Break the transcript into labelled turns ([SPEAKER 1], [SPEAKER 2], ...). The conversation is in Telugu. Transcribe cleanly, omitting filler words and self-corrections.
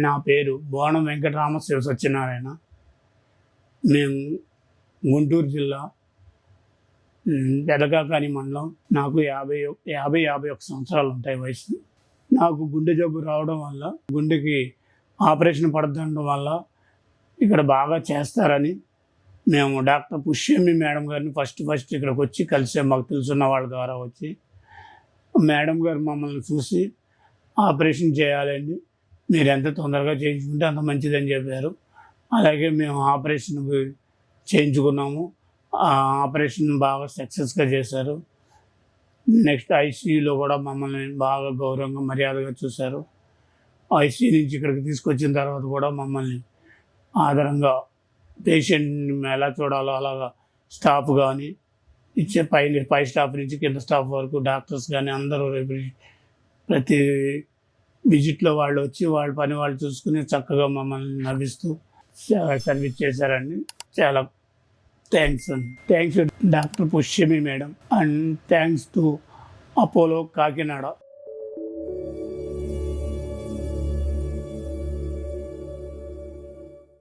[SPEAKER 1] నా పేరు బోనం వెంకటరామ శివ సత్యనారాయణ. మేము గుంటూరు జిల్లా పెదకాకాని మండలం. నాకు 51 సంవత్సరాలు ఉంటాయి వయసు. నాకు గుండె జబ్బు రావడం వల్ల, గుండెకి ఆపరేషన్ పడుతుండడం వల్ల ఇక్కడ బాగా చేస్తారని మేము డాక్టర్ పుష్యమి మేడం గారిని ఫస్ట్ ఇక్కడికి వచ్చి కలిసాం. మాకు తెలుసున్న వాళ్ళ ద్వారా వచ్చి మేడం గారు మమ్మల్ని చూసి ఆపరేషన్ చేయాలండి, మీరు ఎంత తొందరగా చేయించుకుంటే అంత మంచిదని చెప్పారు. అలాగే మేము ఆపరేషన్ చేయించుకున్నాము. ఆ ఆపరేషన్ బాగా సక్సెస్గా చేశారు. నెక్స్ట్ ఐసీయూలో కూడా మమ్మల్ని బాగా గౌరవంగా మర్యాదగా చూశారు. ఐసీయూ నుంచి ఇక్కడికి తీసుకొచ్చిన తర్వాత కూడా మమ్మల్ని ఆదరంగా పేషెంట్ని ఎలా చూడాలో అలాగా స్టాఫ్ కానీ ఇచ్చే పై స్టాఫ్ నుంచి కింద స్టాఫ్ వరకు డాక్టర్స్ కానీ అందరూ ప్రతి విజిట్లో వాళ్ళు వచ్చి వాళ్ళ పని వాళ్ళు చూసుకుని చక్కగా మమ్మల్ని నవ్విస్తూ సర్వీస్ చేశారండి. చాలా thanks doctor Pushyami madam and thanks to Apollo Kakinada.